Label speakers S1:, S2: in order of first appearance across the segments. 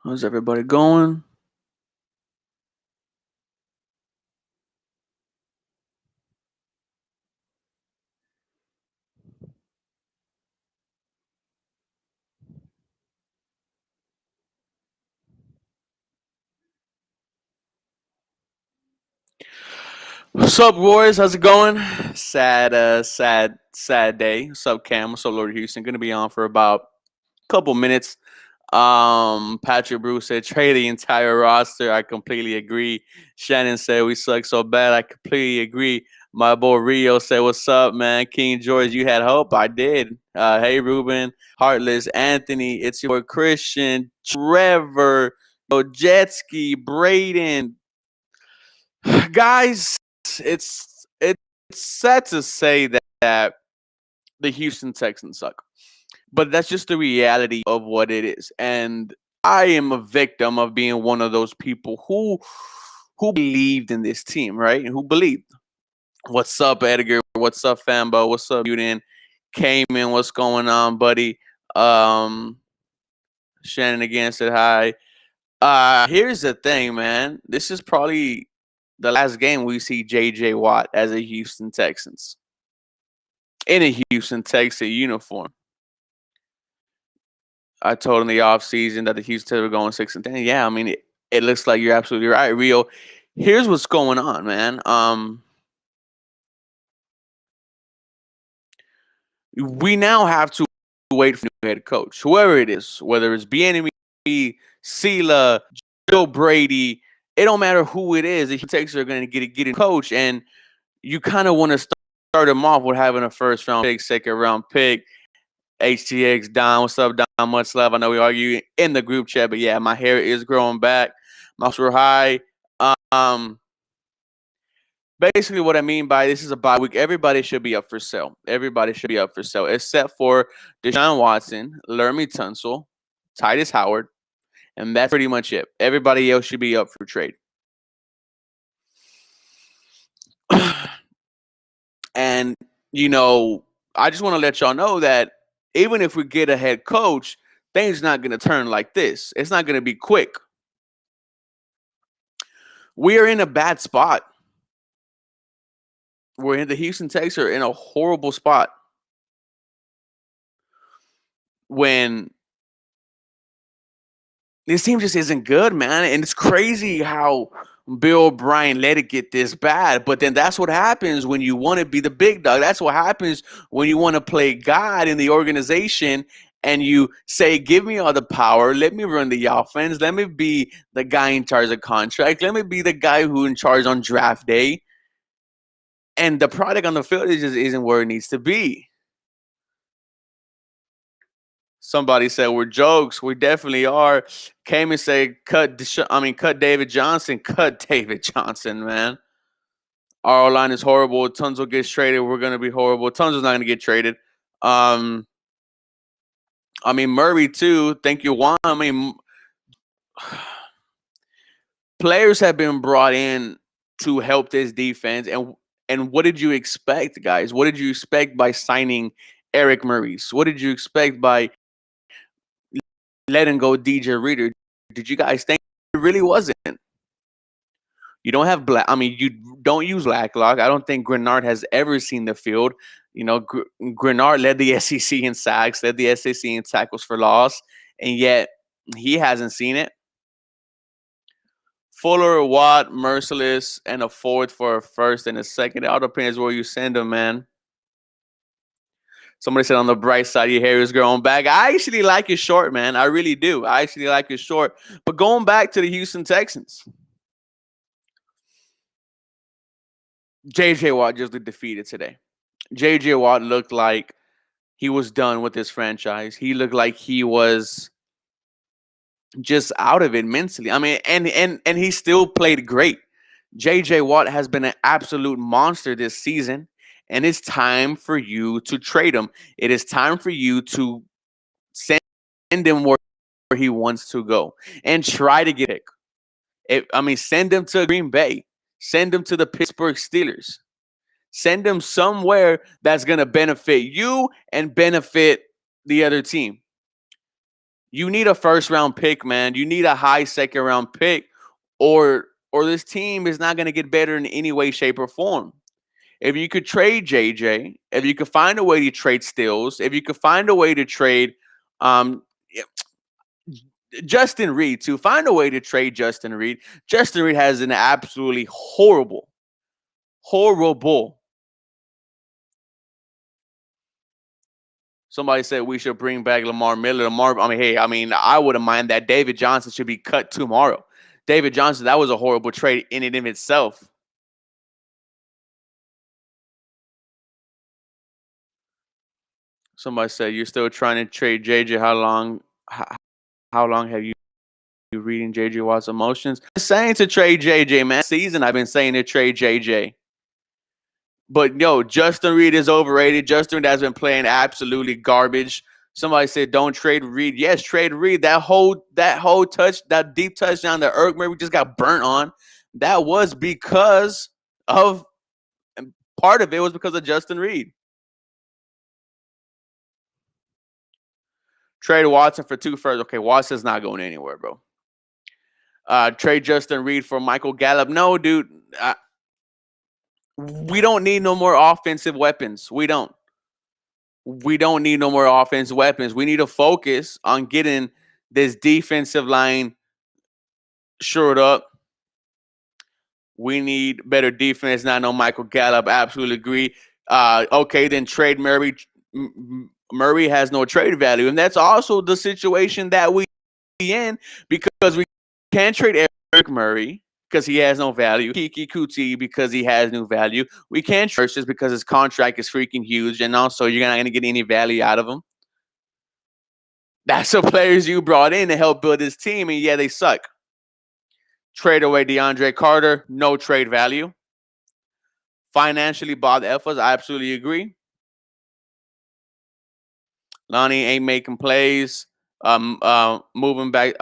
S1: How's everybody going? What's up, boys? How's it going? Sad day. What's up, Cam? What's up, Lord Houston? Gonna be on for about a couple minutes. Patrick Bruce said trade the entire roster. I completely agree. Shannon said we suck so bad. I completely agree. My boy Rio said, "What's up, man? King George, you had hope. I did. Hey, Ruben, Heartless, Anthony, it's your boy Christian, Trevor, Jetski, Braden, guys. It's sad to say that the Houston Texans suck, but that's just the reality of what it is. And I am a victim of being one of those people who believed in this team, right? And who believed. What's up, Edgar? What's up, Fambo? What's up, Uden? Cayman, what's going on, buddy? Um, Shannon again said hi. Here's the thing, man. This is probably the last game we see JJ Watt as a Houston Texans in a Houston Texans uniform. I told in the offseason that the Houston were going 6-10. Yeah, I mean it looks like you're absolutely right, Rio. Here's what's going on, man. We now have to wait for a new head coach, whoever it is, whether it's Bieniemy, Sela, Joe Brady. It don't matter who it is. The Texans are going to get a coach, and you kind of want to start them off with having a first round pick, second round pick. HTX Don, what's up, Don? Much love. I know we argue in the group chat, but yeah, my hair is growing back. My were high. Um, Basically, what I mean by this is a bye week. Everybody should be up for sale. Everybody should be up for sale, except for Deshaun Watson, Lermy Tunsil, Titus Howard, and that's pretty much it. Everybody else should be up for trade. And I just want to let y'all know that even if we get a head coach, things not going to turn like this. It's not going to be quick. We are in a bad spot. We're in the Houston Texans are in a horrible spot when this team just isn't good, man. And it's crazy how Bill O'Brien let it get this bad. But then that's what happens when you want to be the big dog. That's what happens when you want to play God in the organization and you say, give me all the power. Let me run the offense. Let me be the guy in charge of contract. Let me be the guy who in charge on draft day. And the product on the field just isn't where it needs to be. Somebody said we're jokes. We definitely are. Came and said, cut David Johnson. Cut David Johnson, man. Our line is horrible. Tunsil gets traded. We're gonna be horrible. Tunsil's not gonna get traded. Um, Murray too. Thank you, Juan. Players have been brought in to help this defense, and what did you expect, guys? What did you expect by signing Eric Murray's? What did you expect by letting go DJ Reader? Did you guys think it really wasn't? You don't have you don't use Blacklock. I don't think Grenard has ever seen the field. Grenard led the SEC in sacks, led the SEC in tackles for loss, and yet he hasn't seen it. Fuller, Watt, Merciless, and a fourth for a first and a second. It all depends where you send them, man. Somebody said on the bright side, your hair is growing back. I actually like it short, man. I really do. I actually like it short. But going back to the Houston Texans, JJ Watt just looked defeated today. JJ Watt looked like he was done with this franchise. He looked like he was just out of it mentally. I mean, and he still played great. JJ Watt has been an absolute monster this season, and it's time for you to trade him. It is time for you to send him where he wants to go and try to get it. Send him to Green Bay. Send him to the Pittsburgh Steelers. Send him somewhere that's going to benefit you and benefit the other team. You need a first round pick, man. You need a high second round pick, or this team is not going to get better in any way, shape, or form. If you could trade JJ, if you could find a way to trade Stills, if you could find a way to trade um, Justin Reed, to find a way to trade Justin Reed. Justin Reed has an absolutely horrible. Somebody said we should bring back Lamar Miller. I wouldn't mind that. David Johnson should be cut tomorrow. David Johnson, that was a horrible trade in and of itself. Somebody said you're still trying to trade JJ. How long have you reading JJ Watt's emotions? I'm saying to trade JJ, man. Season I've been saying to trade JJ. But yo, Justin Reed is overrated. Justin Reed has been playing absolutely garbage. Somebody said don't trade Reed. Yes, trade Reed. That whole touch, that deep touchdown that Eric Murray just got burnt on, that was because of part of it was because of Justin Reed. Trade Watson for 2 firsts. Okay, Watson's not going anywhere, bro. Trade Justin Reed for Michael Gallup. No, dude. We don't need no more offensive weapons. We don't need no more offensive weapons. We need to focus on getting this defensive line shored up. We need better defense, not no Michael Gallup. Absolutely agree. Okay, then trade Murray. Murray has no trade value, and that's also the situation that we in, because we can't trade Eric Murray because he has no value. Kiki Kuti because he has no value. We can't trade just because his contract is freaking huge, and also you're not going to get any value out of him. That's the players you brought in to help build this team, and yeah, they suck. Trade away DeAndre Carter, no trade value. Financially, Bob Efforts, I absolutely agree. Lonnie ain't making plays. Moving back,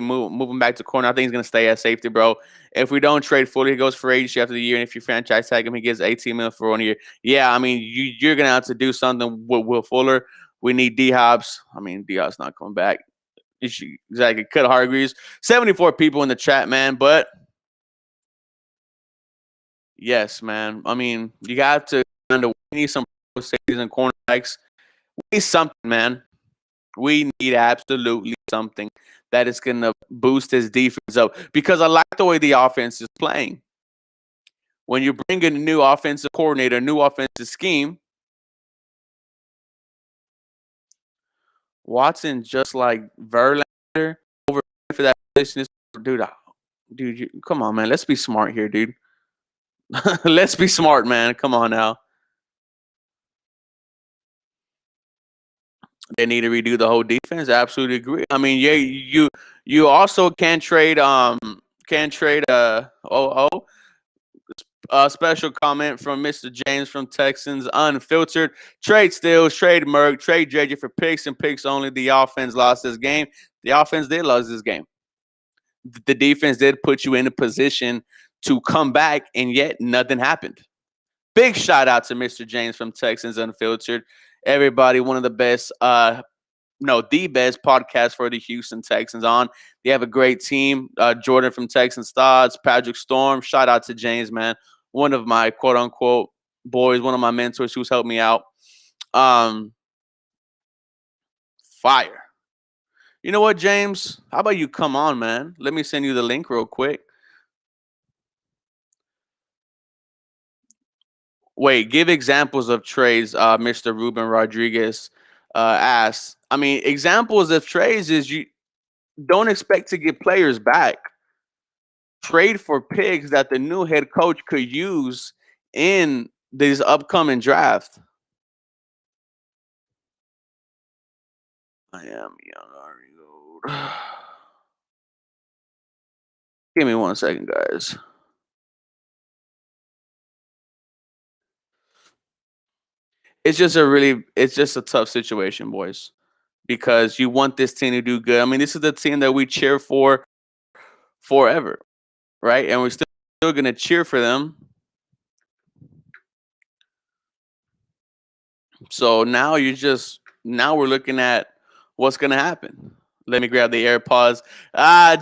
S1: moving back to corner. I think he's gonna stay at safety, bro. If we don't trade Fuller, he goes for agency after the year, and if you franchise tag him, he gets 18 million for 1 year. Yeah, I mean, you're gonna have to do something with Will Fuller. We need D Hobbs. I mean, D Hobbs not coming back. Exactly. Cut Hargreaves. 74 people in the chat, man. But yes, man. I mean, you got to we need some safeties and cornerbacks. We need something, man. We need absolutely something that is going to boost his defense up, because I like the way the offense is playing. When you bring in a new offensive coordinator, a new offensive scheme, Watson, just like Verlander, over for that position, dude, come on, man. Let's be smart here, dude. Let's be smart, man. Come on now. They need to redo the whole defense. I absolutely agree. I mean, yeah, you also can't trade special comment from Mr. James from Texans Unfiltered. Trade Stills, trade Merck, trade JJ for picks and picks only. The offense lost this game. The offense did lose this game. The defense did put you in a position to come back, and yet nothing happened. Big shout out to Mr. James from Texans Unfiltered. Everybody, one of the best, the best podcast for the Houston Texans on. They have a great team. Jordan from Texans Thoughts, Patrick Storm. Shout out to James, man. One of my quote unquote boys, one of my mentors who's helped me out. Fire. You know what, James? How about you come on, man? Let me send you the link real quick. Wait, give examples of trades, Mr. Ruben Rodriguez asked. I mean, examples of trades is you don't expect to get players back. Trade for picks that the new head coach could use in this upcoming draft. I am young, Ari Gold. Give me 1 second, guys. It's just a tough situation, boys, because you want this team to do good. I mean, this is the team that we cheer for forever, right? And we're still going to cheer for them. So now we're looking at what's going to happen. Let me grab the AirPods.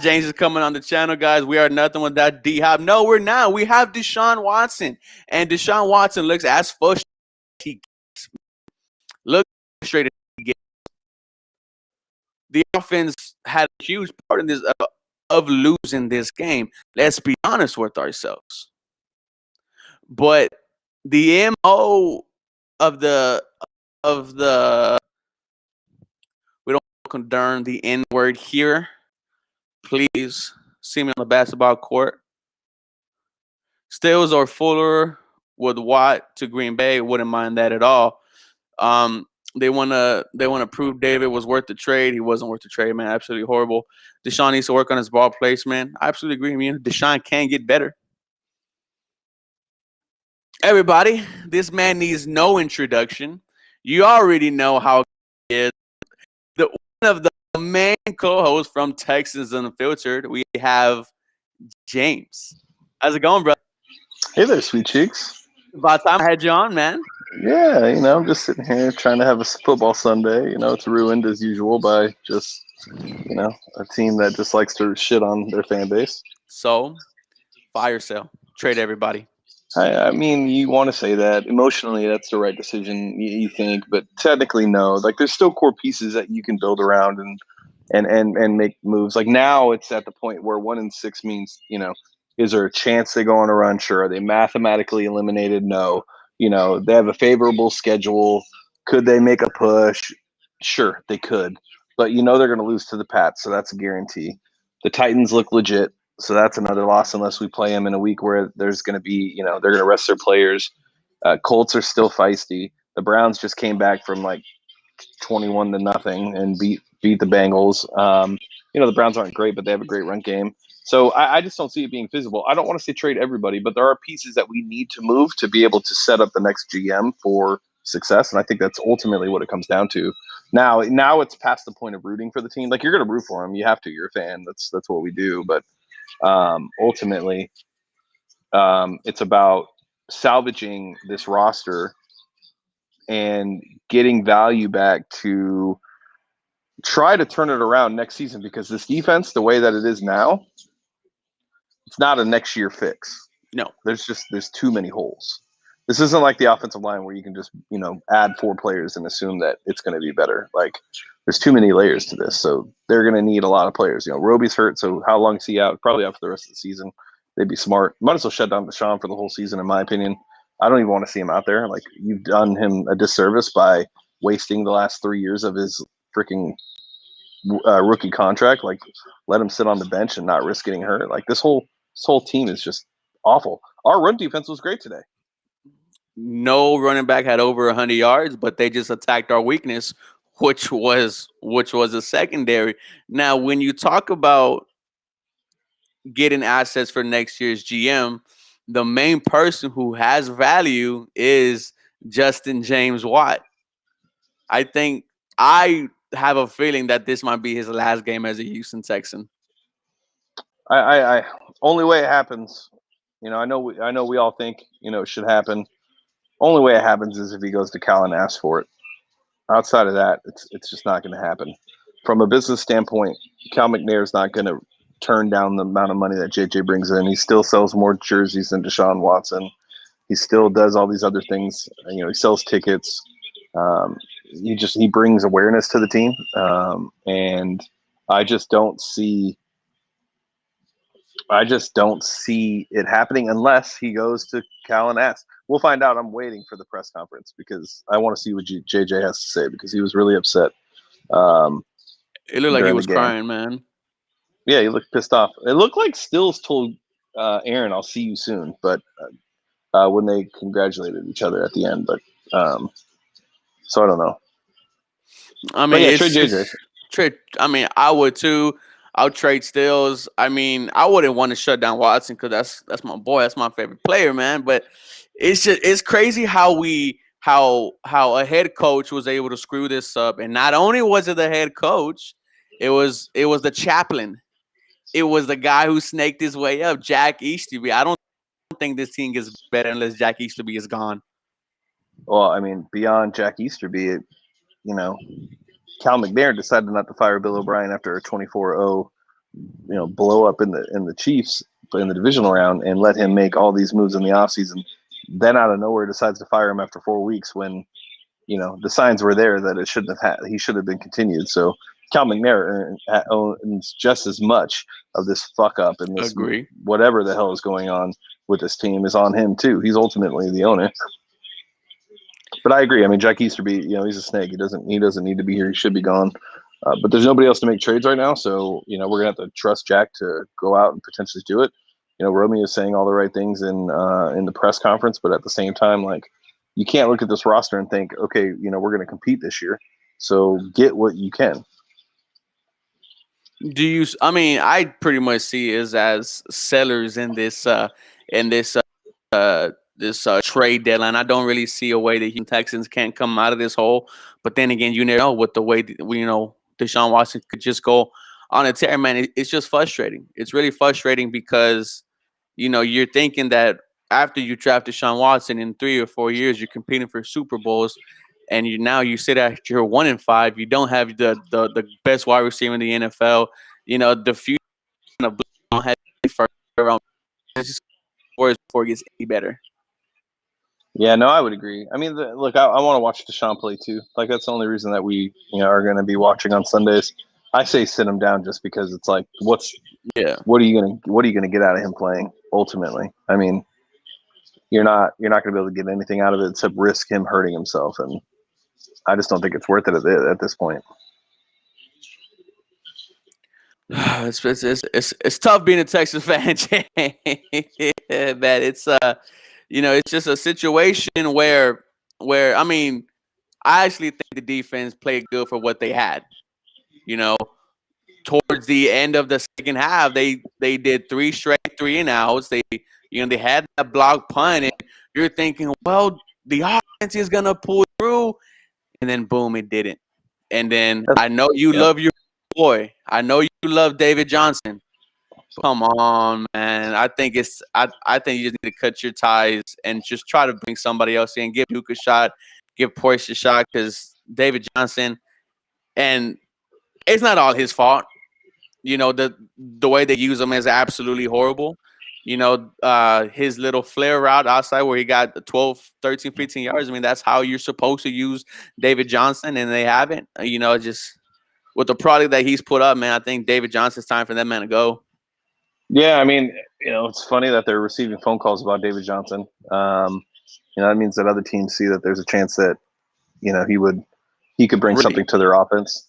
S1: James is coming on the channel, guys. We are nothing without D Hop. No, we're not. We have Deshaun Watson, and Deshaun Watson looks as frustrated as he gets. Look frustrated he gets. The offense had a huge part in this of losing this game. Let's be honest with ourselves. But the MO of the we don't condone the N word here. Please see me on the basketball court. Stills or Fuller with Watt to Green Bay, wouldn't mind that at all. They wanna prove David was worth the trade. He wasn't worth the trade, man. Absolutely horrible. Deshaun needs to work on his ball placement. I absolutely agree with you. Deshaun can get better. Everybody, this man needs no introduction. You already know how he is. One of the main co-hosts from Texans Unfiltered. We have James. How's it going, bro?
S2: Hey there, sweet cheeks.
S1: About time I had you on, man.
S2: Yeah, I'm just sitting here trying to have a football Sunday. It's ruined as usual by just, a team that just likes to shit on their fan base.
S1: So, fire sale. Trade everybody.
S2: I mean, you want to say that emotionally, that's the right decision, you think, but technically, no. Like, there's still core pieces that you can build around and make moves. Like now, it's at the point where 1-6 means, is there a chance they go on a run? Sure. Are they mathematically eliminated? No. They have a favorable schedule. Could they make a push? Sure, they could, but they're going to lose to the Pats, so that's a guarantee. The Titans look legit. So that's another loss unless we play them in a week where there's going to be, they're going to rest their players. Colts are still feisty. The Browns just came back from like 21-0 and beat the Bengals. The Browns aren't great, but they have a great run game. So I just don't see it being feasible. I don't want to say trade everybody, but there are pieces that we need to move to be able to set up the next GM for success. And I think that's ultimately what it comes down to. Now it's past the point of rooting for the team. Like you're going to root for them. You have to. You're a fan. That's what we do. But ultimately, it's about salvaging this roster and getting value back to try to turn it around next season, because this defense, the way that it is now, it's not a next year fix.
S1: No.
S2: There's too many holes. This isn't like the offensive line where you can just, add 4 players and assume that it's going to be better. Like there's too many layers to this. So they're going to need a lot of players. Roby's hurt. So how long is he out? Probably out for the rest of the season. They'd be smart. Might as well shut down Deshaun for the whole season, in my opinion. I don't even want to see him out there. Like you've done him a disservice by wasting the last 3 years of his freaking rookie contract. Like let him sit on the bench and not risk getting hurt. Like this whole team is just awful. Our run defense was great today.
S1: No running back had over 100 yards, but they just attacked our weakness, which was a secondary. Now, when you talk about getting assets for next year's GM, the main person who has value is Justin James Watt. I have a feeling that this might be his last game as a Houston Texan.
S2: I only way it happens, I know we all think, it should happen. Only way it happens is if he goes to Cal and asks for it. Outside of that, it's just not going to happen. From a business standpoint, Cal McNair is not going to turn down the amount of money that JJ brings in. He still sells more jerseys than Deshaun Watson. He still does all these other things. He sells tickets. He brings awareness to the team, and I just don't see it happening unless he goes to Cal and asks. We'll find out. I'm waiting for the press conference because I want to see what JJ has to say, because he was really upset.
S1: It looked like he was crying, man.
S2: Yeah, he looked pissed off. It looked like Stills told Aaron, "I'll see you soon," but when they congratulated each other at the end. But so I don't know.
S1: I mean,
S2: yeah, trade JJ.
S1: Trade. I mean, I would too. I'll trade Stills. I mean, I wouldn't want to shut down Watson because that's my boy. That's my favorite player, man. But it's crazy how a head coach was able to screw this up, and not only was it the head coach, it was the chaplain. It was the guy who snaked his way up, Jack Easterby. I don't think this team gets better unless Jack Easterby is gone.
S2: Well, I mean, beyond Jack Easterby, Cal McNair decided not to fire Bill O'Brien after a 24-0, blow up in the Chiefs in the divisional round, and let him make all these moves in the offseason. Then out of nowhere decides to fire him after 4 weeks when the signs were there that it shouldn't have he should have been continued. So Cal McNair owns just as much of this fuck up and this
S1: Agree.
S2: whatever the hell is going on with this team is on him too. He's ultimately the owner. But I agree. I mean, Jack Easterby, he's a snake. He doesn't need to be here. He should be gone. But there's nobody else to make trades right now, so we're gonna have to trust Jack to go out and potentially do it. Romeo is saying all the right things in the press conference, but at the same time, like, you can't look at this roster and think, okay, we're gonna compete this year, so get what you can.
S1: Do you? I mean, I pretty much see it as sellers in this trade deadline. I don't really see a way that Houston Texans can't come out of this hole. But then again, you never know with the way Deshaun Watson could just go on a tear. Man, it's just frustrating. It's really frustrating because you're thinking that after you draft Deshaun Watson in 3 or 4 years, you're competing for Super Bowls, and you sit at you're 1-5. You don't have the best wide receiver in the NFL. The future of don't have first round. It's just before it gets any better.
S2: Yeah, no, I would agree. I mean, look, I want to watch Deshaun play too. Like, that's the only reason that we are going to be watching on Sundays. I say sit him down just because it's like, what are you gonna get out of him playing ultimately? I mean, you're not going to be able to get anything out of it except risk him hurting himself, and I just don't think it's worth it at this point.
S1: It's tough being a Texas fan, man. It's just a situation where I mean, I actually think the defense played good for what they had. Towards the end of the second half, they did 3 straight 3-and-outs. They had that block punt, and you're thinking, well, the offense is gonna pull through, and then boom, it didn't. And then I know you love your boy. I know you love David Johnson. Come on, man. I think you just need to cut your ties and just try to bring somebody else in. Give Duke a shot. Give Porsche a shot, because David Johnson, and it's not all his fault. The way they use him is absolutely horrible. His little flare route outside where he got 12, 13, 15 yards. I mean, that's how you're supposed to use David Johnson, and they haven't. Just with the product that he's put up, man, I think David Johnson's time for that man to go.
S2: Yeah, I mean, it's funny that they're receiving phone calls about David Johnson. That means that other teams see that there's a chance that, he could bring something to their offense.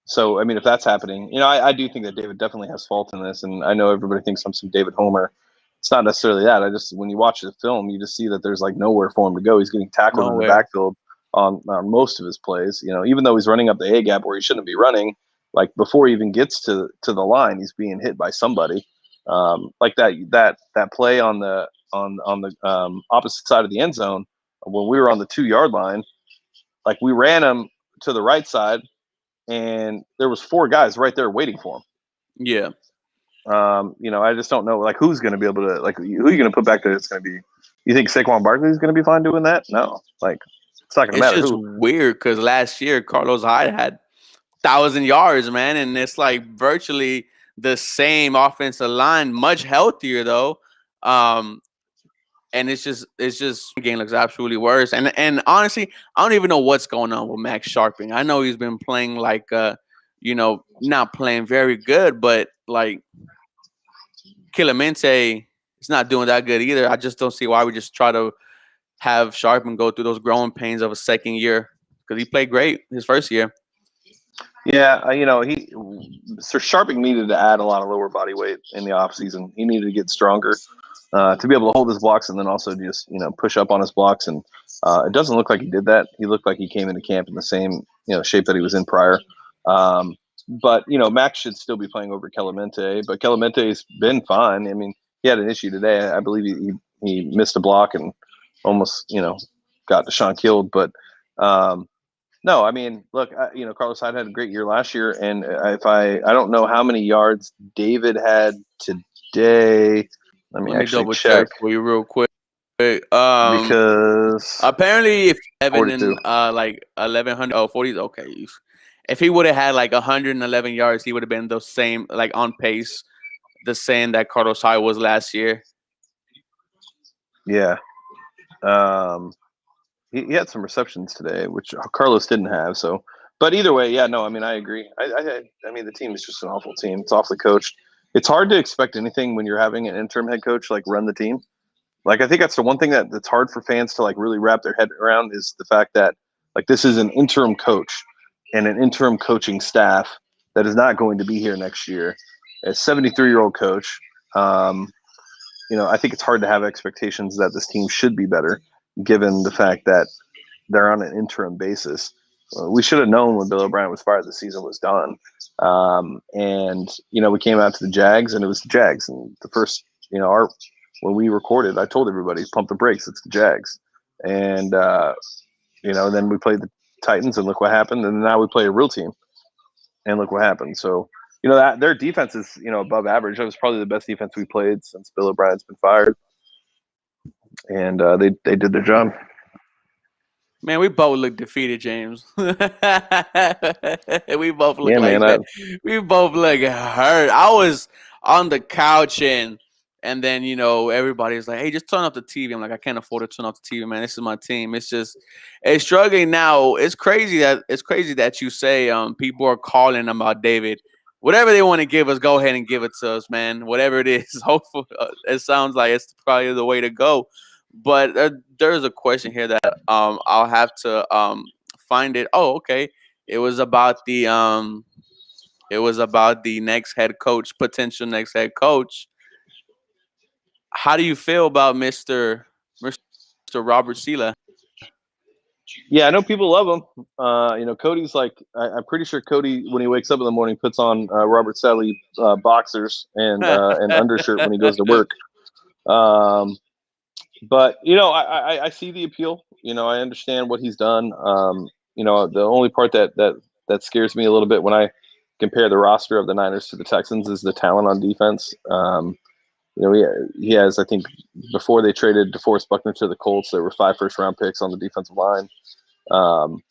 S2: So, I mean, if that's happening, I do think that David definitely has fault in this, and I know everybody thinks I'm some David Homer. It's not necessarily that. When you watch the film, you just see that there's like nowhere for him to go. He's getting tackled in the backfield on most of his plays. Even though he's running up the A gap where he shouldn't be running, like before he even gets to the line, he's being hit by somebody. Like that play on the opposite side of the end zone when we were on the 2-yard line, like we ran him to the right side, and there was 4 guys right there waiting for him.
S1: Yeah.
S2: I just don't know, like, who's going to be able to, like, who are you going to put back there? It's going to be, you think Saquon Barkley is going to be fine doing that? No, like, it's not going to matter.
S1: It's just weird because last year Carlos Hyde had 1,000 yards, man, and it's like virtually the same offensive line, much healthier though. And it's just the game looks absolutely worse. And honestly, I don't even know what's going on with Max Sharping. I know he's been playing like not playing very good, but like Clemente is not doing that good either. I just don't see why we just try to have Sharping go through those growing pains of a second year, because he played great his first year.
S2: Yeah, Sir Sharping needed to add a lot of lower body weight in the offseason. He needed to get stronger to be able to hold his blocks, and then also just push up on his blocks. And it doesn't look like he did that. He looked like he came into camp in the same shape that he was in prior. But Max should still be playing over Clemente. But Clemente's been fine. I mean, he had an issue today. I believe he missed a block and almost got Deshaun killed. But no, I mean, look, Carlos Hyde had a great year last year, and I don't know how many yards David had today. Let me actually
S1: double
S2: check
S1: for you real quick.
S2: because
S1: Apparently, if
S2: 42.
S1: like 1100, 40, okay. If he would have had like 111 yards, he would have been the same, like on pace, the same that Carlos Hyde was last year.
S2: Yeah. Um, he had some receptions today, which Carlos didn't have. So, but either way, yeah, no, I mean, I agree. I mean, the team is just an awful team. It's awfully coached. It's hard to expect anything when you're having an interim head coach like run the team. Like, I think that's the one thing that's hard for fans to like really wrap their head around is the fact that like this is an interim coach and an interim coaching staff that is not going to be here next year. A 73-year-old coach. Um, I think it's hard to have expectations that this team should be better, given the fact that they're on an interim basis. We should have known when Bill O'Brien was fired, the season was done. And we came out to the Jags, and it was the Jags. And the first, when we recorded, I told everybody, pump the brakes. It's the Jags. And then we played the Titans, and look what happened. And now we play a real team, and look what happened. So that their defense is above average. That was probably the best defense we played since Bill O'Brien's been fired, and they did their job.
S1: Man, we both look defeated, James. We both look
S2: Yeah,
S1: like
S2: man.
S1: that. We both look hurt. I was on the couch and then everybody's like, "Hey, just turn off the TV." I'm like, "I can't afford to turn off the TV, man. This is my team." It's struggling now. It's crazy that you say people are calling about David. Whatever they want to give us, go ahead and give it to us, man. Whatever it is, hopefully, it sounds like it's probably the way to go. But there's a question here that I'll have to find it. Oh, okay. It was about the next head coach, potential next head coach. How do you feel about Mr. Robert Sela?
S2: Yeah, I know people love him. Cody's like, I'm pretty sure Cody, when he wakes up in the morning, puts on Robert Sally boxers and undershirt when he goes to work. But I see the appeal. I understand what he's done. The only part that scares me a little bit when I compare the roster of the Niners to the Texans is the talent on defense. He has, I think, before they traded DeForest Buckner to the Colts, there were 5 first-round picks on the defensive line. Um,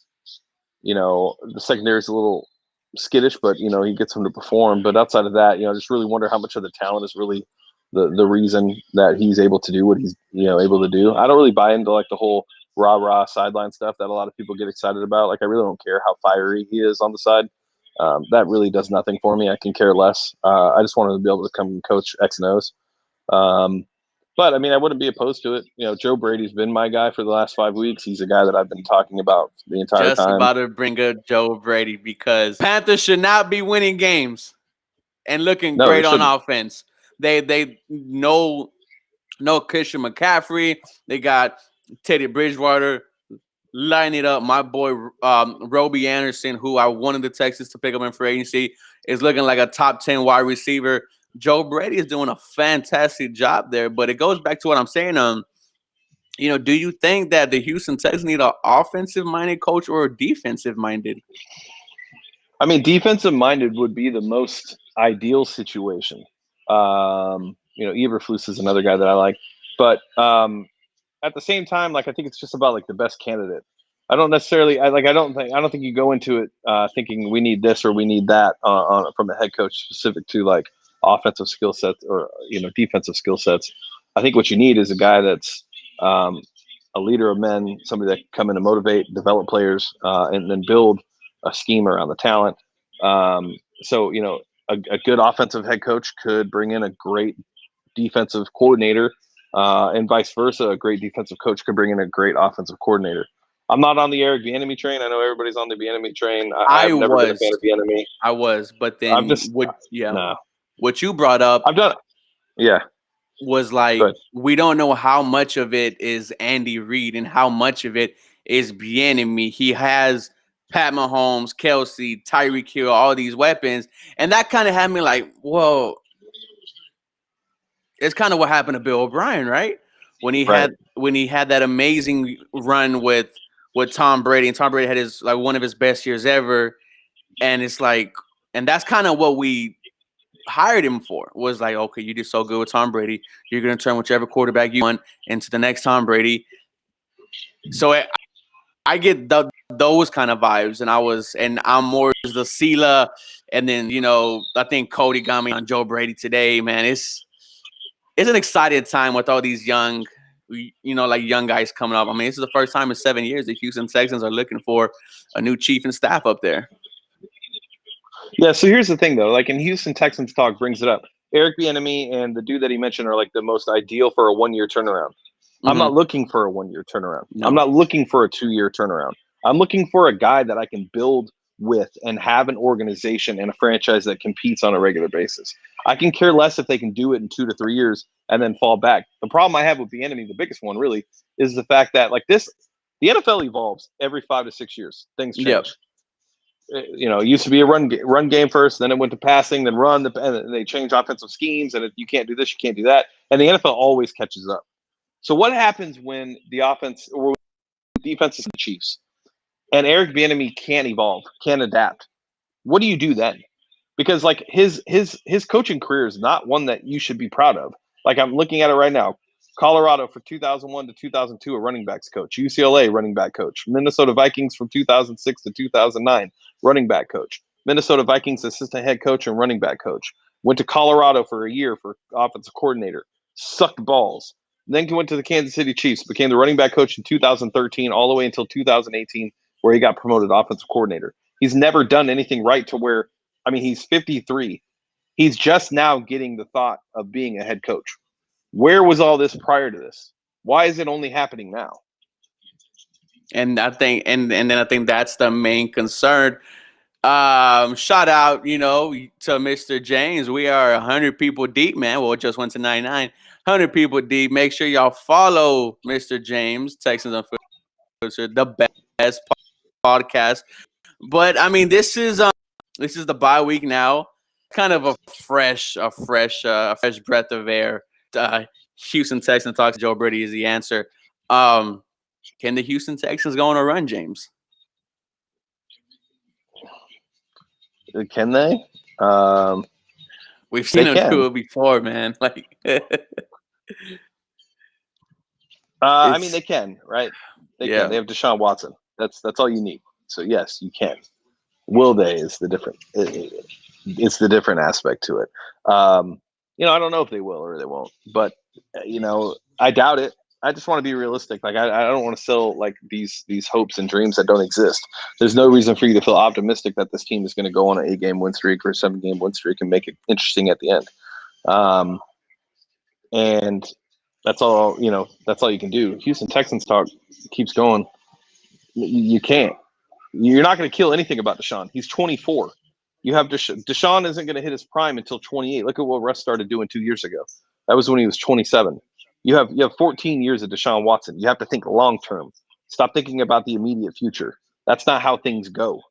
S2: the secondary is a little skittish, but he gets them to perform. But outside of that, I just really wonder how much of the talent is really the reason that he's able to do what he's able to do. I don't really buy into like the whole rah sideline stuff that a lot of people get excited about. Like, I really don't care how fiery he is on the side. That really does nothing for me. I can care less. I just want him to be able to come and coach X and O's. But I mean, I wouldn't be opposed to it. Joe Brady's been my guy for the last 5 weeks. He's a guy that I've been talking about the entire
S1: Just
S2: time.
S1: about to bring up Joe Brady because Panthers should not be winning games and looking great on offense. They no Christian McCaffrey. They got Teddy Bridgewater lining it up. My boy Roby Anderson, who I wanted the Texans to pick up in free agency, is looking like a top 10 wide receiver. Joe Brady is doing a fantastic job there, but it goes back to what I'm saying. Do you think that the Houston Texans need an offensive-minded coach or a defensive-minded?
S2: I mean, defensive-minded would be the most ideal situation. Eberflus is another guy that I like, but at the same time, like, I think it's just about like the best candidate. I don't necessarily. I don't think you go into it thinking we need this or we need that from a head coach specific to like offensive skill sets or defensive skill sets. I think what you need is a guy that's a leader of men, somebody that can come in and motivate, develop players, and then build a scheme around the talent. So a good offensive head coach could bring in a great defensive coordinator, and vice versa. A great defensive coach could bring in a great offensive coordinator. I'm not on the Eric Bieniemy train. I know everybody's on the Bieniemy train. I've never been a fan of Bieniemy.
S1: I was, but then what you brought up,
S2: I've done. Yeah.
S1: Was like, we don't know how much of it is Andy Reid and how much of it is Bieniemy. He has Pat Mahomes, Kelsey, Tyreek Hill, all these weapons, and that kind of had me like, whoa. It's kind of what happened to Bill O'Brien, right? When he had that amazing run with Tom Brady, and Tom Brady had one of his best years ever, and it's like, and that's kind of what we hired him for. Was like, okay, you did so good with Tom Brady. You're going to turn whichever quarterback you want into the next Tom Brady. So I get those kind of vibes, and I'm more the Sela, and then I think Cody got me on Joe Brady today, man. It's an exciting time with all these young, like young guys coming up. I mean, this is the first time in 7 years the Houston Texans are looking for a new chief and staff up there.
S2: Yeah, so here's the thing, though. Like, in Houston Texans talk brings it up. Eric Bieniemy and the dude that he mentioned are like the most ideal for a 1 year turnaround. I'm not looking for a 1 year turnaround.
S1: No.
S2: I'm not looking for a 2 year turnaround. I'm looking for a guy that I can build with and have an organization and a franchise that competes on a regular basis. I can care less if they can do it in 2 to 3 years and then fall back. The problem I have with Bieniemy, the biggest one really, is the fact that the NFL evolves every 5 to 6 years. Things change.
S1: Yep.
S2: It used to be a run game first, then it went to passing, then run, and they change offensive schemes, and you can't do this, you can't do that, and the NFL always catches up. So what happens when the offense or defense is the Chiefs, and Eric Bieniemy can't evolve, can't adapt? What do you do then? Because like his coaching career is not one that you should be proud of. Like, I'm looking at it right now. Colorado for 2001 to 2002, a running backs coach. UCLA, running back coach. Minnesota Vikings from 2006 to 2009, running back coach. Minnesota Vikings assistant head coach and running back coach. Went to Colorado for a year for offensive coordinator. Sucked balls. Then went to the Kansas City Chiefs, became the running back coach in 2013 all the way until 2018, where he got promoted to offensive coordinator. He's never done anything right to where, I mean, he's 53. He's just now getting the thought of being a head coach. Where was all this prior to this? Why is it only happening now?
S1: And I think, and then I think that's the main concern. Shout out, to Mr. James. We are 100 people deep, man. Well, it just went to 99. 100 people deep. Make sure y'all follow Mr. James, Texans Unfiltered, the best podcast. But I mean, this is the bye week now. Kind of a fresh breath of air. Houston Texans talks. Joe Brady is the answer. Can the Houston Texans go on a run, James?
S2: Can they?
S1: We've seen them do it before, man. Like,
S2: I mean, they can, right? They
S1: Yeah.
S2: can. They have Deshaun Watson. That's all you need. So yes, you can. Will they is the different. It's the different aspect to it. I don't know if they will or they won't, but I doubt it. I just want to be realistic. Like, I don't want to sell like these hopes and dreams that don't exist. There's no reason for you to feel optimistic that this team is going to go on an 8-game win streak or a 7-game win streak and make it interesting at the end. And that's all. That's all you can do. Houston Texans talk keeps going. You can't. You're not going to kill anything about Deshaun. He's 24. You have Deshaun isn't going to hit his prime until 28. Look at what Russ started doing 2 years ago. That was when he was 27. You have 14 years of Deshaun Watson. You have to think long term. Stop thinking about the immediate future. That's not how things go.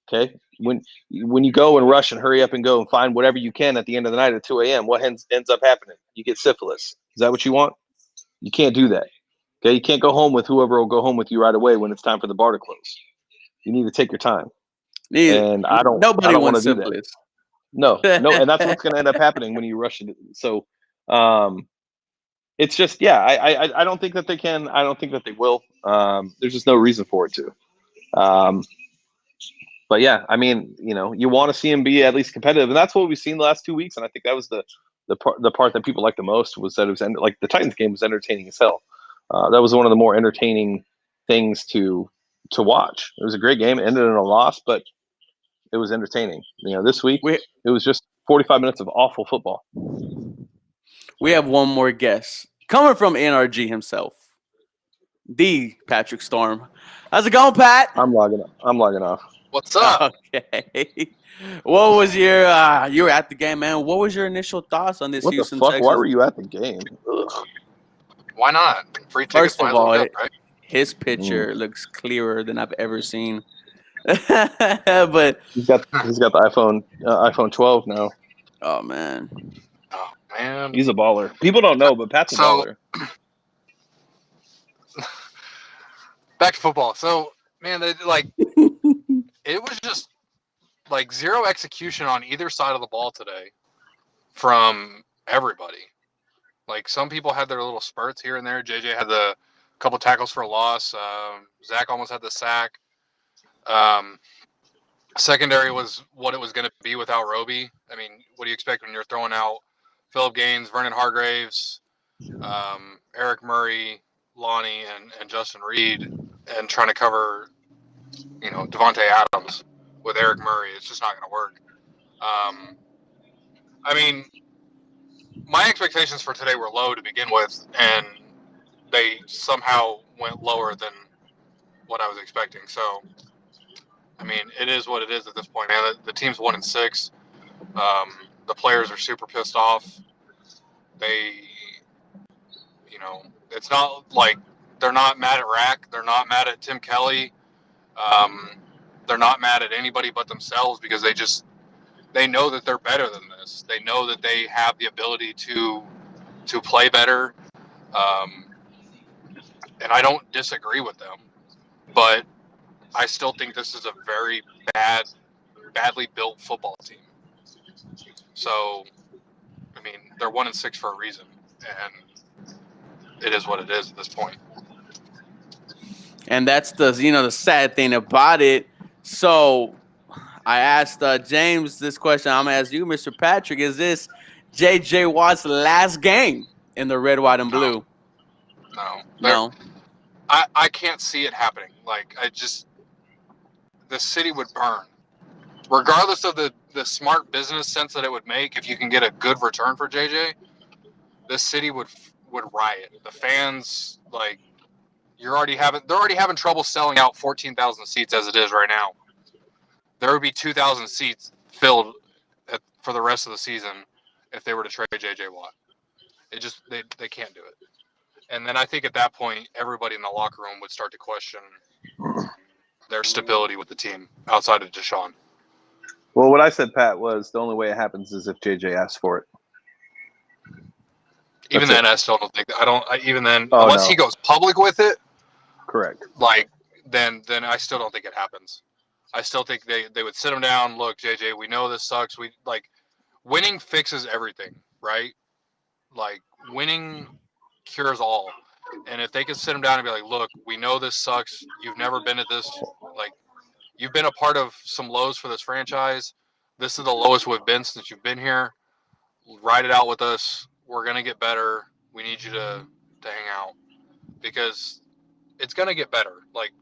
S2: Okay? When you go and rush and hurry up and go and find whatever you can at the end of the night at 2 a.m., what ends up happening? You get syphilis. Is that what you want? You can't do that. Okay? You can't go home with whoever will go home with you right away when it's time for the bar to close. You need to take your time. And I don't want to do that. No, and that's what's going to end up happening when you rush it. So, it's just, I don't think that they can. I don't think that they will. There's just no reason for it to. But yeah, I mean, you want to see him be at least competitive, and that's what we've seen the last 2 weeks. And I think that was the part that people liked the most was that it was like the Titans game was entertaining as hell. That was one of the more entertaining things to watch. It was a great game. It ended in a loss, but it was entertaining. This week it was just 45 minutes of awful football.
S1: We have one more guest coming from NRG himself, the Patrick Storm. How's it going, Pat?
S2: I'm logging off.
S3: What's up?
S1: Okay. What was your you were at the game, man? What was your initial thoughts on this Houston
S2: What the fuck?
S1: Texans?
S2: Why were you at the game? Ugh.
S3: Why not? Free tickets.
S1: First of all,
S3: right?
S1: his picture looks clearer than I've ever seen. But
S2: he's got the iPhone 12 now.
S1: Oh man.
S3: Oh man.
S2: He's a baller. People don't know, but Pat's a baller.
S3: Back to football. So, man, it was just like zero execution on either side of the ball today. from everybody. Like, some people had their little spurts here and there. JJ had the couple tackles for a loss. Zach almost had the sack. Secondary was what it was going to be without Roby. I mean, what do you expect when you're throwing out Phillip Gaines, Vernon Hargraves, Eric Murray, Lonnie, and Justin Reed, and trying to cover, Devontae Adams with Eric Murray? It's just not going to work. I mean, my expectations for today were low to begin with, and they somehow went lower than what I was expecting. So, I mean, it is what it is at this point, man. The team's 1-6. The players are super pissed off. They, it's not like they're not mad at Rack. They're not mad at Tim Kelly. They're not mad at anybody but themselves, because they know that they're better than this. They know that they have the ability to play better. And I don't disagree with them, but I still think this is a very badly built football team. So, I mean, they're 1-6 for a reason, and it is what it is at this point.
S1: And that's the sad thing about it. So I asked James this question. I'm gonna ask you, Mr. Patrick. Is this J.J. Watt's last game in the red, white, and blue?
S3: No. I can't see it happening. Like, the city would burn. Regardless of the smart business sense that it would make, if you can get a good return for JJ, this city would riot. The fans, like, they're already having trouble selling out 14,000 seats as it is right now. There would be 2,000 seats filled for the rest of the season if they were to trade JJ Watt. They can't do it. And then I think at that point, everybody in the locker room would start to question their stability with the team outside of Deshaun.
S2: Well, what I said, Pat, was the only way it happens is if JJ asks for it.
S3: Even then, I still don't think that. Unless he goes public with it,
S2: correct.
S3: Like, then I still don't think it happens. I still think they would sit him down. Look, JJ, we know this sucks. Winning fixes everything, right? Like, winning cures all. And if they could sit him down and be like, look, we know this sucks. You've never been at this. Like, you've been a part of some lows for this franchise. This is the lowest we've been since you've been here. Ride it out with us. We're going to get better. We need you to hang out, because it's going to get better. Like,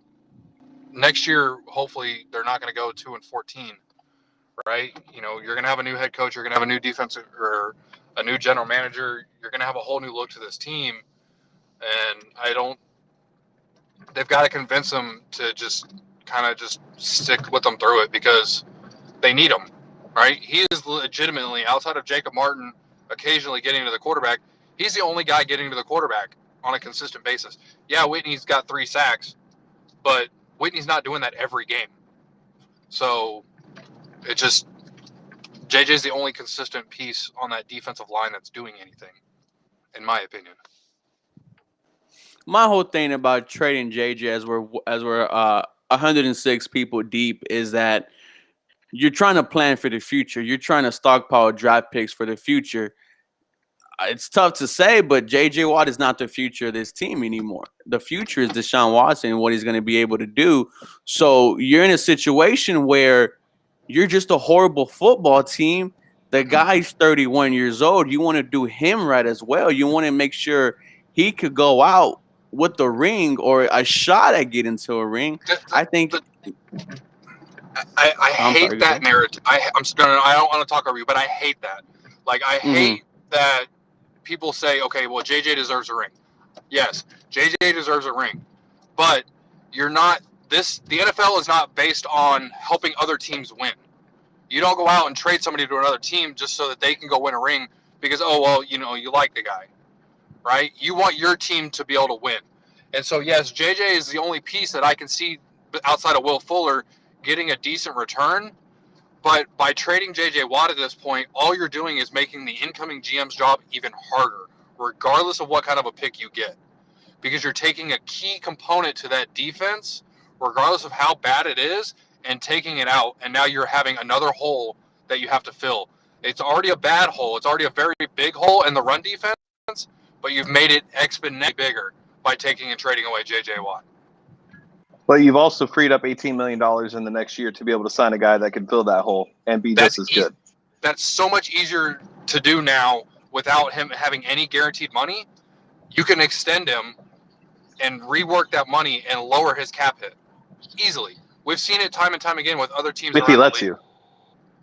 S3: next year, hopefully, they're not going to go 2-14, right? You're going to have a new head coach. You're going to have a new defensive or a new general manager. You're going to have a whole new look to this team. And they've got to convince them to just kind of just stick with them through it, because they need him, right? He is legitimately, outside of Jacob Martin occasionally getting to the quarterback, he's the only guy getting to the quarterback on a consistent basis. Yeah, Whitney's got 3 sacks, but Whitney's not doing that every game. So JJ's the only consistent piece on that defensive line that's doing anything, in my opinion.
S1: My whole thing about trading JJ as we're 106 people deep is that you're trying to plan for the future. You're trying to stockpile draft picks for the future. It's tough to say, but J.J. Watt is not the future of this team anymore. The future is Deshaun Watson and what he's going to be able to do. So you're in a situation where you're just a horrible football team. The guy's 31 years old. You want to do him right as well. You want to make sure he could go out with the ring or a shot at getting to a ring. I think
S3: I hate that narrative. I don't want to talk over you, but I hate that. Like, I hate that people say, okay, well, JJ deserves a ring. Yes, JJ deserves a ring, but you're not. The NFL is not based on helping other teams win. You don't go out and trade somebody to another team just so that they can go win a ring because, you like the guy, right? You want your team to be able to win. And so, yes, JJ is the only piece that I can see outside of Will Fuller getting a decent return. But by trading J.J. Watt at this point, all you're doing is making the incoming GM's job even harder, regardless of what kind of a pick you get. Because you're taking a key component to that defense, regardless of how bad it is, and taking it out. And now you're having another hole that you have to fill. It's already a bad hole. It's already a very big hole in the run defense, but you've made it exponentially bigger by taking and trading away J.J. Watt.
S2: But you've also freed up $18 million in the next year to be able to sign a guy that can fill that hole and be just as good.
S3: That's so much easier to do now without him having any guaranteed money. You can extend him and rework that money and lower his cap hit easily. We've seen it time and time again with other teams.
S2: If he lets you.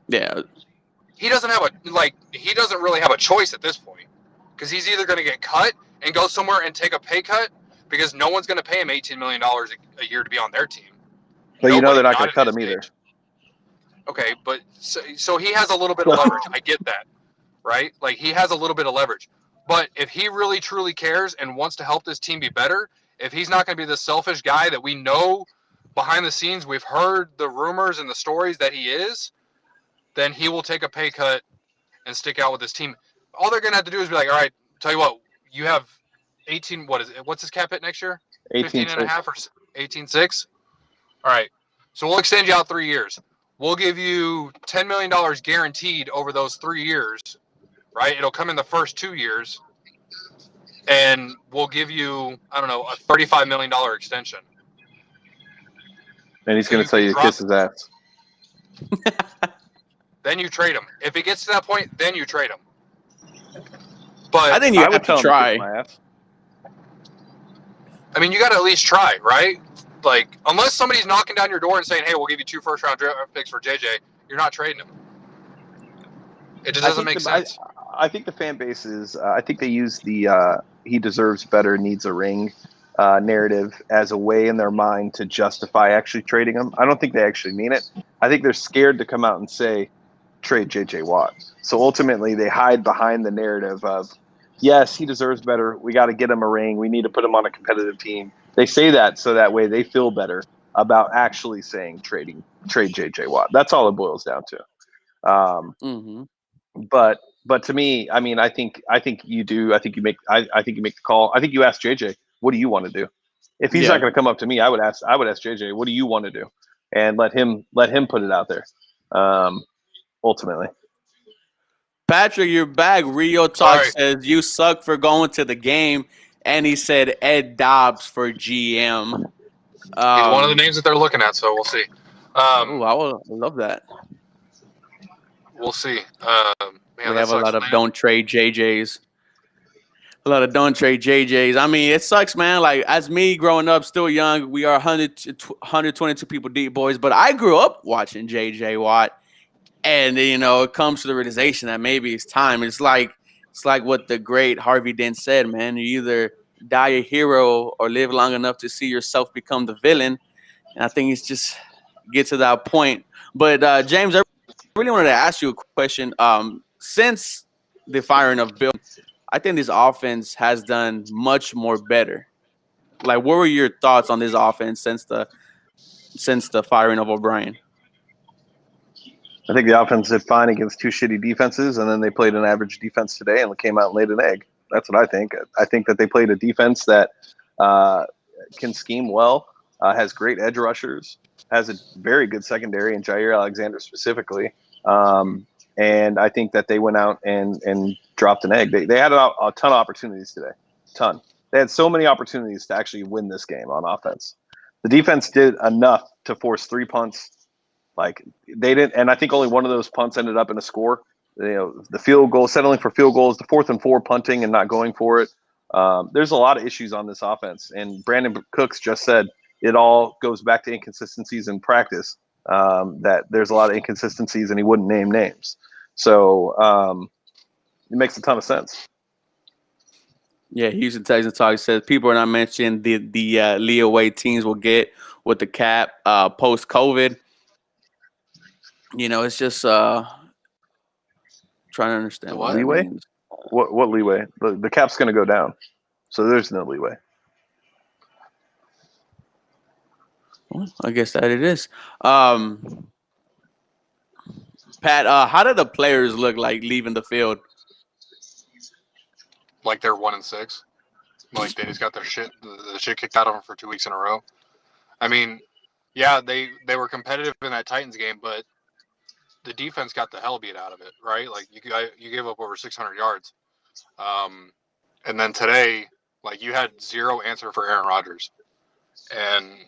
S1: Yeah.
S3: He doesn't really have a choice at this point, because he's either going to get cut and go somewhere and take a pay cut because no one's going to pay him $18 million a year to be on their team.
S2: But you know they're not going to cut him either.
S3: Okay, but so he has a little bit of leverage. I get that, right? Like, he has a little bit of leverage. But if he really truly cares and wants to help this team be better, if he's not going to be the selfish guy that we know behind the scenes, we've heard the rumors and the stories that he is, then he will take a pay cut and stick out with his team. All they're going to have to do is be like, all right, tell you what, you have 18, what's his cap hit next year? 15.5 or 18.6? All right, so we'll extend you out 3 years. We'll give you $10 million guaranteed over those 3 years, right? It'll come in the first 2 years, and we'll give you, I don't know, a $35 million extension.
S2: And he's going to tell you to kiss his ass.
S3: Then you trade him. If it gets to that point, then you trade him. But
S1: I think you have to try.
S3: I mean, you got to at least try, right? Like, unless somebody's knocking down your door and saying, hey, we'll give you 2 first-round draft picks for JJ, you're not trading him. It just doesn't make sense.
S2: I think the fan base is, I think they use the he deserves better, needs a ring narrative as a way in their mind to justify actually trading him. I don't think they actually mean it. I think they're scared to come out and say, trade J.J. Watt. So ultimately they hide behind the narrative of, yes, he deserves better. We got to get him a ring. We need to put him on a competitive team. They say that so that way they feel better about actually saying trade J.J. Watt. That's all it boils down to. But to me, I mean, I think you do. I think you make the call. I think you ask JJ, what do you want to do? If he's not going to come up to me, I would ask JJ, what do you want to do? And let him put it out there. Ultimately.
S1: Patrick, you're back. Rio Talk says you suck for going to the game, and he said Ed Dobbs for GM.
S3: He's one of the names that they're looking at, so we'll see.
S1: I love that.
S3: We'll see.
S1: Man, we have a lot of don't trade JJs. A lot of don't trade JJs. I mean, it sucks, man. Like, as me growing up, still young, we are 122 people deep, boys. But I grew up watching JJ Watt. And, you know, it comes to the realization that maybe it's time. It's like what the great Harvey Dent said, man. You either die a hero or live long enough to see yourself become the villain. And I think it's just get to that point. But, James, I really wanted to ask you a question. Since the firing of Bill, I think this offense has done much more better. Like, what were your thoughts on this offense since the firing of O'Brien?
S2: I think the offense did fine against 2 shitty defenses, and then they played an average defense today and came out and laid an egg. That's what I think. I think that they played a defense that can scheme well, has great edge rushers, has a very good secondary, and Jair Alexander specifically. And I think that they went out and dropped an egg. They had a ton of opportunities today. Ton. They had so many opportunities to actually win this game on offense. The defense did enough to force 3 punts. Like, they didn't, and I think only one of those punts ended up in a score. You know, the field goal, settling for field goals, the 4th and 4 punting and not going for it. There's a lot of issues on this offense. And Brandon Cooks just said it all goes back to inconsistencies in practice, that there's a lot of inconsistencies and he wouldn't name names. So it makes a ton of sense.
S1: Yeah, Houston Texans Talk says people are not mentioning the leeway teams will get with the cap post-COVID. You know, it's just trying to understand what
S2: leeway
S1: means.
S2: What leeway? The cap's going to go down, so there's no leeway.
S1: Well, I guess that it is. Pat, how did the players look like leaving the field?
S3: Like they're 1-6. Like they just got their shit kicked out of them for 2 weeks in a row. I mean, yeah, they were competitive in that Titans game, but the defense got the hell beat out of it, right? Like you gave up over 600 yards, and then today, like you had zero answer for Aaron Rodgers and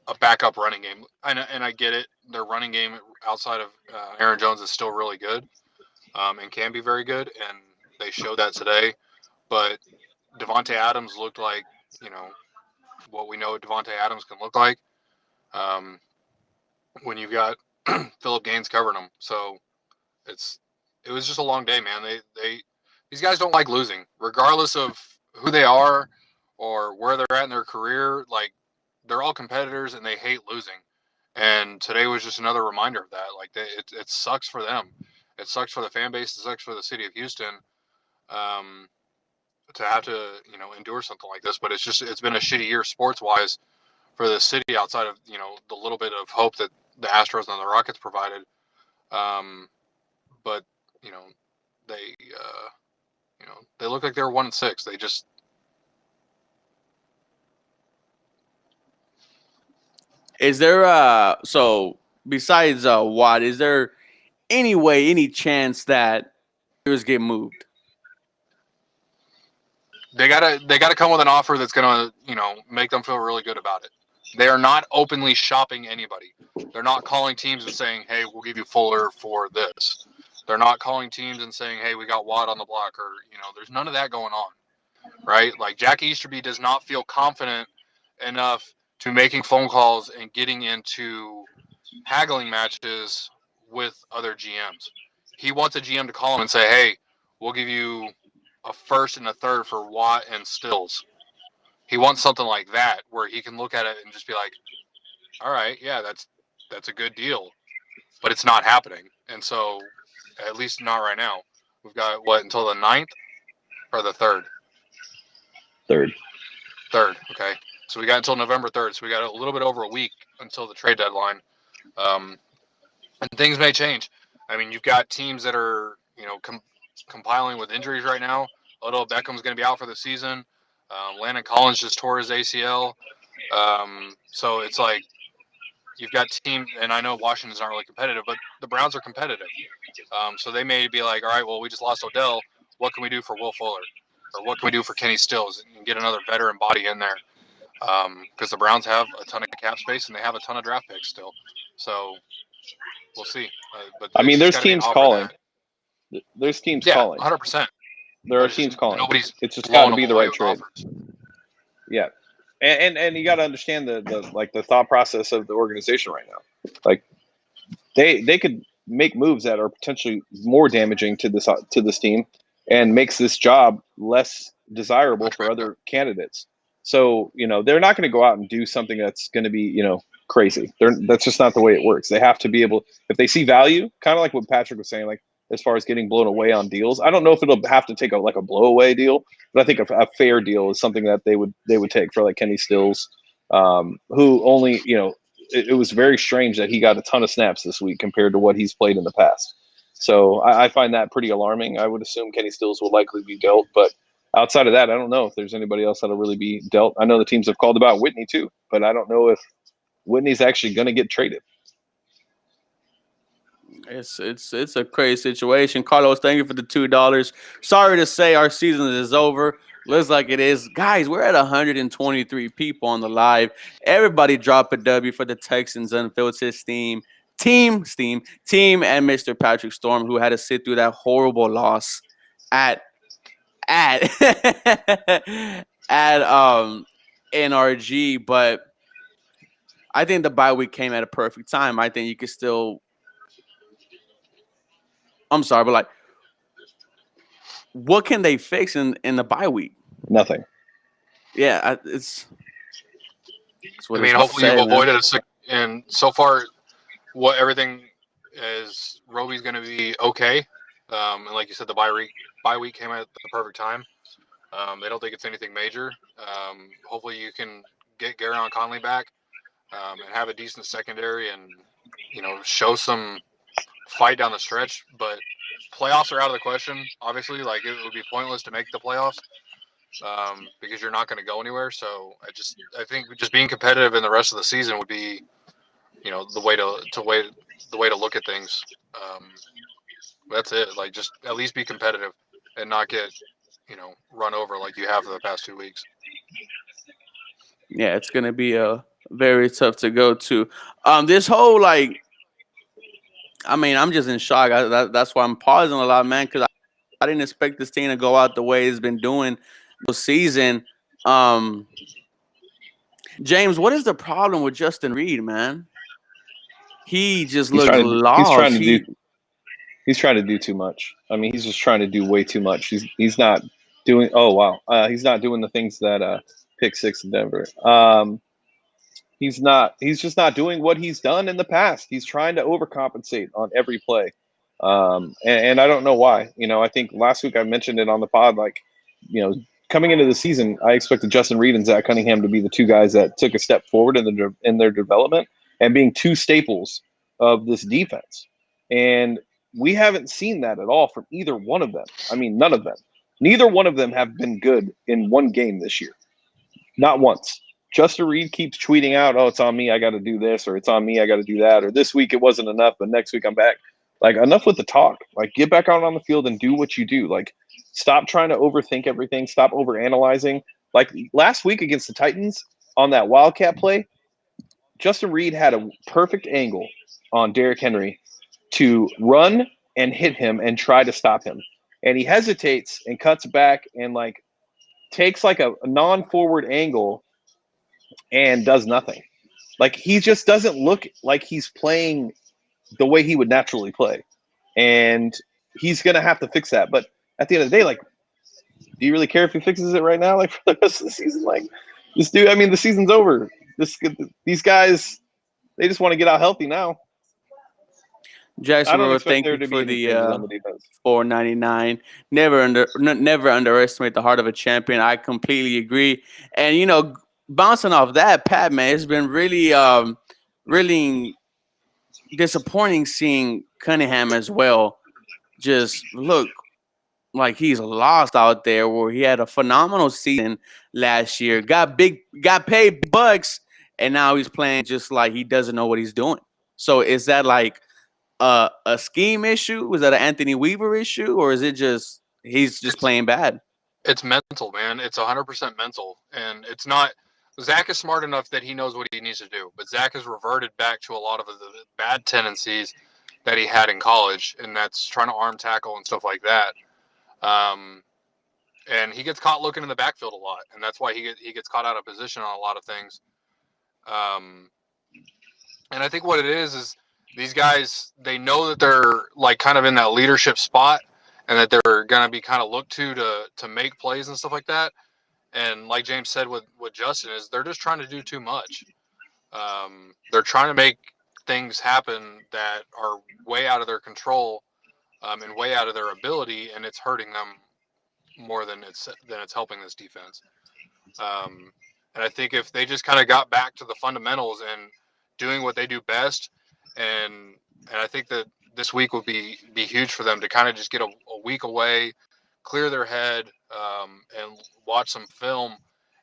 S3: a backup running game. And I get it, their running game outside of Aaron Jones is still really good, and can be very good, and they showed that today. But Devontae Adams looked like, what we know Devontae Adams can look like when you've got Phillip Gaines covering him. So it was just a long day, man. These guys don't like losing, regardless of who they are or where they're at in their career. Like, they're all competitors and they hate losing. And today was just another reminder of that. Like, it sucks for them. It sucks for the fan base. It sucks for the city of Houston. To have to, endure something like this. But it's been a shitty year sports wise for the city, outside of, the little bit of hope that the Astros and the Rockets provided. But, they, they look like they're 1-6. They just.
S1: Is there so besides Watt, is there any chance that players get moved?
S3: They gotta come with an offer that's gonna, make them feel really good about it. They are not openly shopping anybody. They're not calling teams and saying, "Hey, we'll give you Fuller for this." They're not calling teams and saying, "Hey, we got Watt on the block," or there's none of that going on, right? Like, Jack Easterby does not feel confident enough to making phone calls and getting into haggling matches with other GMs. He wants a GM to call him and say, "Hey, we'll give you a first and a third for Watt and Stills." He wants something like that where he can look at it and just be like, "All right, yeah, that's a good deal," but it's not happening. And so, at least not right now. We've got until the 9th or the 3rd?
S2: Third.
S3: Okay. So we got until November 3rd. So we got a little bit over a week until the trade deadline. And things may change. I mean, you've got teams that are, compiling with injuries right now. Odell Beckham's going to be out for the season. Landon Collins just tore his ACL. So it's like you've got teams, and I know Washington's not really competitive, but the Browns are competitive. So they may be like, all right, well, we just lost Odell. What can we do for Will Fuller? Or what can we do for Kenny Stills and get another veteran body in there? Because the Browns have a ton of cap space and they have a ton of draft picks still. So we'll see. But
S2: I mean, there's teams calling. There's teams calling.
S3: 100%.
S2: There are teams calling. It's just got to be the right trade.
S3: Offers.
S2: Yeah, and you got to understand the thought process of the organization right now. Like, they could make moves that are potentially more damaging to this team and makes this job less desirable for other candidates. So they're not going to go out and do something that's going to be crazy. That's just not the way it works. They have to be able, if they see value, kind of like what Patrick was saying, like, as far as getting blown away on deals. I don't know if it'll have to take a blow away deal, but I think a fair deal is something that they would take for, like, Kenny Stills, who only, it was very strange that he got a ton of snaps this week compared to what he's played in the past. So I find that pretty alarming. I would assume Kenny Stills will likely be dealt, but outside of that, I don't know if there's anybody else that'll really be dealt. I know the teams have called about Whitney too, but I don't know if Whitney's actually going to get traded.
S1: It's a crazy situation. Carlos, thank you for the $2. Sorry to say our season is over. Looks like it is. Guys, we're at 123 people on the live. Everybody drop a W for the Texans Unfiltered team, and Mr. Patrick Storm, who had to sit through that horrible loss at NRG. But I think the bye week came at a perfect time. I think you could still. I'm sorry, but, like, what can they fix in the bye week?
S2: Nothing.
S1: Yeah, it's what
S3: I mean, hopefully you've avoided and so far, everything is, Roby's going to be okay. And like you said, the bye week came at the perfect time. They don't think it's anything major. Hopefully you can get Garyon Conley back and have a decent secondary and, show some fight down the stretch. But playoffs are out of the question, obviously. Like, it would be pointless to make the playoffs because you're not going to go anywhere. So I think just being competitive in the rest of the season would be, the way the way to look at things. That's it. Like, just at least be competitive and not get, run over like you have for the past 2 weeks.
S1: Yeah, it's gonna be very tough to go to. This whole I'm just in shock. That's why I'm pausing a lot, man, because I didn't expect this team to go out the way it's been doing this season. Um, James, what is the problem with Justin Reed, man? He just
S2: He's
S1: looks
S2: trying to he's trying
S1: lost.
S2: to do he's trying to do too much. I mean, he's just trying to do way too much. He's not doing. Oh wow, he's not doing the things that pick six in Denver. He's not. He's just not doing what he's done in the past. He's trying to overcompensate on every play, and I don't know why. I think last week I mentioned it on the pod. Like, coming into the season, I expected Justin Reed and Zach Cunningham to be the two guys that took a step forward in their development and being two staples of this defense. And we haven't seen that at all from either one of them. I mean, none of them. Neither one of them have been good in one game this year. Not once. Justin Reed keeps tweeting out, "Oh, it's on me. I got to do this," or "It's on me. I got to do that," or "This week it wasn't enough, but next week I'm back." Like, enough with the talk. Like, get back out on the field and do what you do. Like, stop trying to overthink everything. Stop overanalyzing. Like last week against the Titans on that Wildcat play, Justin Reed had a perfect angle on Derrick Henry to run and hit him and try to stop him. And he hesitates and cuts back and takes a non-forward angle and does nothing. Like, he just doesn't look like he's playing the way he would naturally play. And he's going to have to fix that. But at the end of the day, do you really care if he fixes it right now? Like, for the rest of the season? Like, this dude, I mean, the season's over. These guys, they just want to get out healthy now. I
S1: Jackson
S2: don't
S1: Rowe,
S2: expect
S1: thank
S2: there
S1: you
S2: to be
S1: for
S2: any
S1: the
S2: changes on the defense.
S1: $4.99. Never underestimate the heart of a champion. I completely agree. And bouncing off that, Pat, man, it's been really disappointing seeing Cunningham as well. Just look like he's lost out there, where he had a phenomenal season last year, got paid bucks, and now he's playing just like he doesn't know what he's doing. So is that a scheme issue? Was that an Anthony Weaver issue, or is it just he's just playing bad?
S3: It's mental, man. It's 100% mental, and it's not. Zach is smart enough that he knows what he needs to do, but Zach has reverted back to a lot of the bad tendencies that he had in college, and that's trying to arm tackle and stuff like that. And he gets caught looking in the backfield a lot, and that's why he gets caught out of position on a lot of things. And I think what it is these guys, they know that they're kind of in that leadership spot, and that they're gonna be kind of looked to make plays and stuff like that. And like James said with Justin, is they're just trying to do too much. They're trying to make things happen that are way out of their control, and way out of their ability, and it's hurting them more than it's helping this defense. And I think if they just kind of got back to the fundamentals and doing what they do best, and I think that this week would be huge for them to kind of just get a week away, clear their head, and watch some film,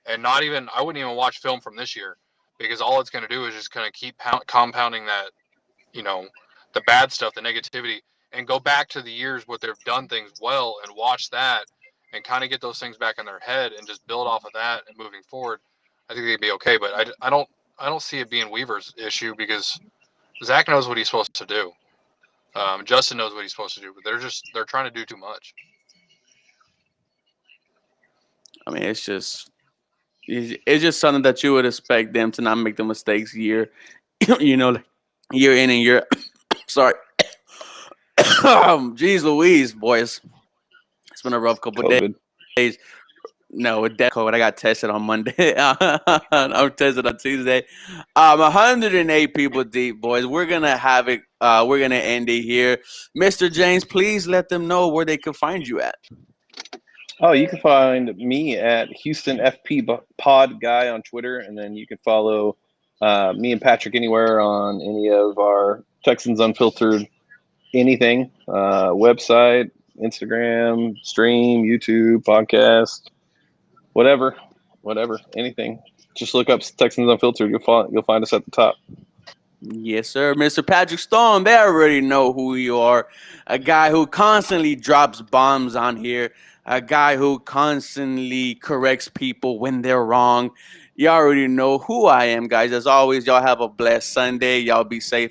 S3: and I wouldn't even watch film from this year, because all it's going to do is just kind of keep compounding that, the bad stuff, the negativity, and go back to the years where they've done things well and watch that and kind of get those things back in their head and just build off of that and moving forward. I think they'd be okay, but I don't see it being Weaver's issue, because Zach knows what he's supposed to do. Justin knows what he's supposed to do, but they're trying to do too much.
S1: I mean, it's just something that you would expect them to not make the mistakes year in and year. Sorry. Jeez Louise, boys. It's been a rough couple of days. No, with that COVID, I got tested on Monday. I'm tested on Tuesday. 108 people deep, boys. We're gonna have it. We're gonna end it here. Mr. James, please let them know where they can find you at.
S2: Oh, you can find me at Houston FP Pod Guy on Twitter, and then you can follow me and Patrick anywhere on any of our Texans Unfiltered anything, website, Instagram, stream, YouTube, podcast, whatever, anything. Just look up Texans Unfiltered. You'll find us at the top.
S1: Yes, sir. Mr. Patrick Stone, they already know who you are. A guy who constantly drops bombs on here. A guy who constantly corrects people when they're wrong. You already know who I am, guys. As always, y'all have a blessed Sunday. Y'all be safe